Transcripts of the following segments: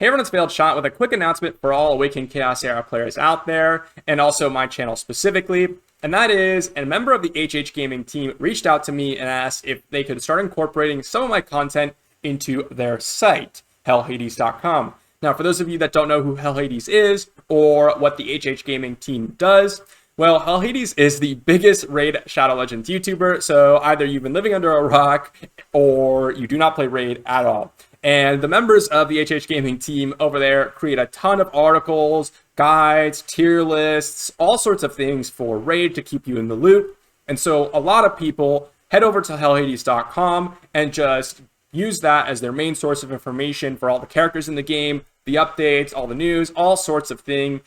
Hey everyone, it's Failed Shot with a quick announcement for all Awaken Chaos Era players out there, and also my channel specifically. And that is, a member of the HH Gaming team reached out to me and asked if they could start incorporating some of my content into their site, HellHades.com. Now, for those of you that don't know who HellHades is, or what the HH Gaming team does, well, HellHades is the biggest Raid Shadow Legends YouTuber, so either you've been living under a rock, or you do not play Raid at all. And the members of the HH Gaming team over there create a ton of articles, guides, tier lists, all sorts of things for Raid to keep you in the loop. And so a lot of people head over to hellhades.com and just use that as their main source of information for all the characters in the game, the updates, all the news, all sorts of things.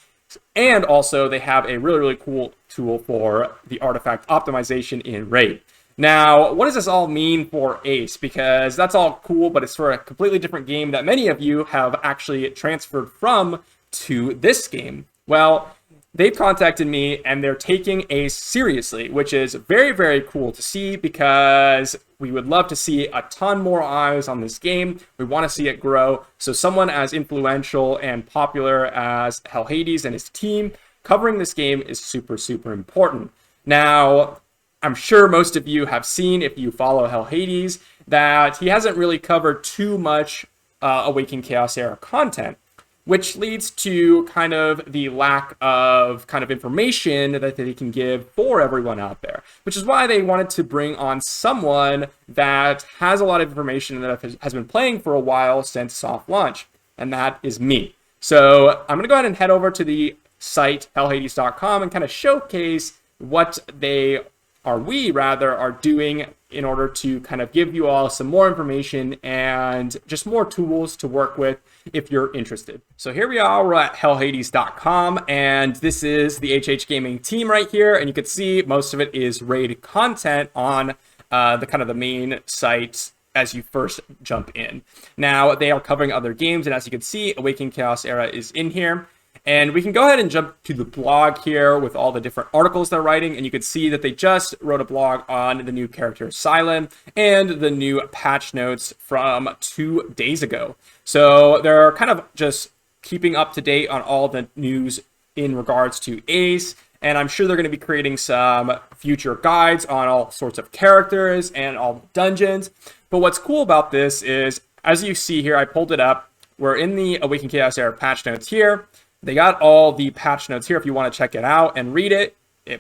And also they have a really cool tool for the artifact optimization in Raid. Now, what does this all mean for Ace? Because that's all cool, but it's for a completely different game that many of you have actually transferred from to this game. Well, they've contacted me and they're taking Ace seriously, which is very cool to see because we would love to see a ton more eyes on this game. We want to see it grow. So someone as influential and popular as HellHades and his team covering this game is super important. Now, I'm sure most of you have seen, if you follow HellHades, that he hasn't really covered too much Awaken Chaos Era content, which leads to kind of the lack of kind of information that they can give for everyone out there, which is why they wanted to bring on someone that has a lot of information that has been playing for a while since soft launch, and that is me. So I'm going to go ahead and head over to the site, hellhades.com, and kind of showcase what we are doing in order to kind of give you all some more information and just more tools to work with if you're interested. So here we are, we're at hellhades.com, and this is the HH Gaming team right here, and you can see most of it is Raid content on the main site as you first jump in. Now, they are covering other games, and as you can see, Awaken Chaos Era is in here. And we can go ahead and jump to the blog here with all the different articles they're writing. And you can see that they just wrote a blog on the new character Silent and the new patch notes from 2 days ago. So they're kind of just keeping up to date on all the news in regards to Ace. And I'm sure they're going to be creating some future guides on all sorts of characters and all the dungeons. But what's cool about this is, as you see here, I pulled it up. We're in the Awaken Chaos Era patch notes here. They got all the patch notes here if you want to check it out and read it.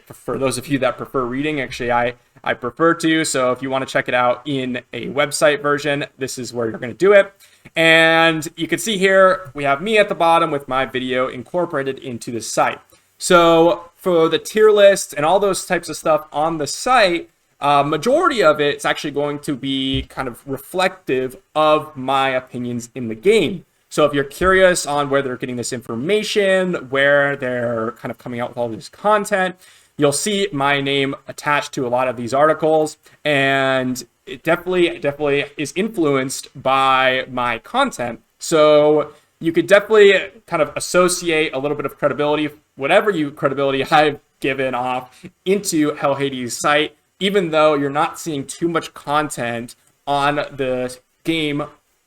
For those of you that prefer reading, actually, I prefer to. So if you want to check it out in a website version, this is where you're going to do it. And you can see here, we have me at the bottom with my video incorporated into the site. So for the tier list and all those types of stuff on the site, majority of it's actually going to be kind of reflective of my opinions in the game. So if you're curious on where they're getting this information, where they're kind of coming out with all this content, you'll see my name attached to a lot of these articles, and it definitely is influenced by my content. So you could definitely kind of associate a little bit of credibility, whatever credibility I've given off, into HellHades' site, even though you're not seeing too much content on the game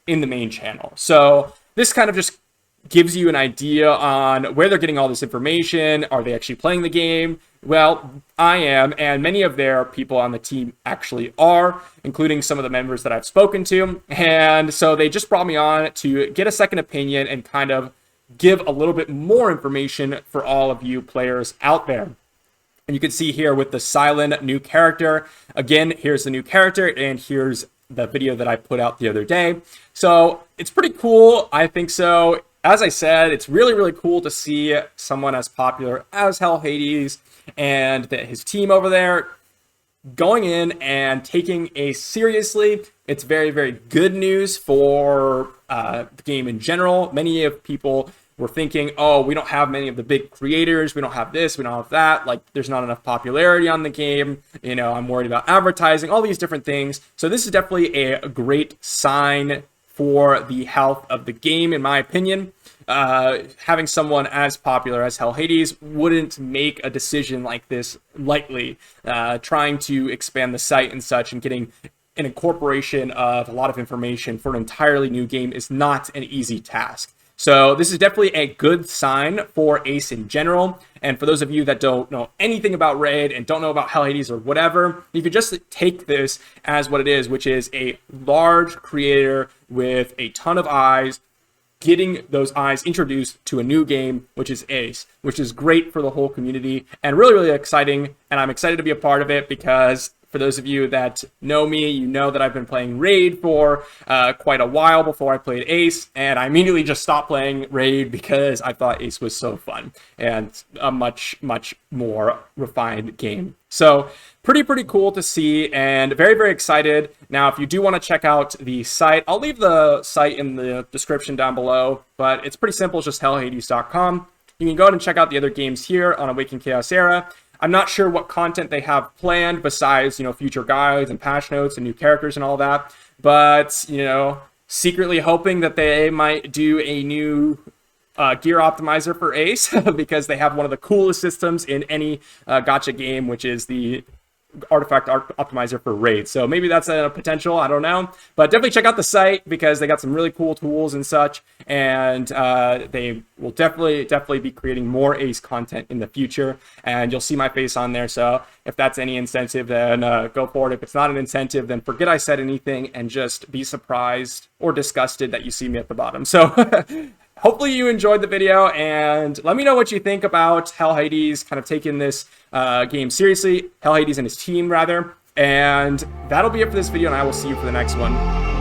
in the main channel. So this kind of just gives you an idea on where they're getting all this information. Are they actually playing the game? Well, I am, and many of their people on the team actually are, including some of the members that I've spoken to. And so they just brought me on to get a second opinion and kind of give a little bit more information for all of you players out there. And you can see here with the Silent new character. Again, here's the new character, and here's the video that I put out the other day. So it's pretty cool, I think so. As I said, it's really cool to see someone as popular as HellHades and his team over there going in and taking Ace seriously. It's very good news for the game in general. Many of people were thinking, oh, we don't have many of the big creators, we don't have this, we don't have that, like there's not enough popularity on the game, I'm worried about advertising, all these different things. So this is definitely a great sign for the health of the game, in my opinion. Having someone as popular as HellHades wouldn't make a decision like this lightly. Trying to expand the site and such and getting an incorporation of a lot of information for an entirely new game is not an easy task. So this is definitely a good sign for Ace in general. And for those of you that don't know anything about Raid and don't know about HellHades or whatever, you could just take this as what it is, which is a large creator with a ton of eyes, getting those eyes introduced to a new game, which is Ace, which is great for the whole community and really, really exciting. And I'm excited to be a part of it because for those of you that know me, you know that I've been playing Raid for quite a while before I played Ace, and I immediately just stopped playing Raid because I thought Ace was so fun and a much, much more refined game. So pretty cool to see and very, very excited. Now, if you do want to check out the site, I'll leave the site in the description down below, but it's pretty simple. It's just hellhades.com. You can go ahead and check out the other games here on Awaken Chaos Era. I'm not sure what content they have planned besides, future guides and patch notes and new characters and all that. But, secretly hoping that they might do a new gear optimizer for Ace because they have one of the coolest systems in any gacha game, which is the artifact optimizer for Raid. So maybe that's a potential, I don't know, but definitely check out the site because they got some really cool tools and such, and they will definitely be creating more Ace content in the future, and you'll see my face on there. So if that's any incentive, then go for it. If it's not an incentive, then forget I said anything and just be surprised or disgusted that you see me at the bottom. So hopefully you enjoyed the video, and let me know what you think about HellHades kind of taking this game seriously, HellHades and his team rather. And that'll be it for this video, and I will see you for the next one.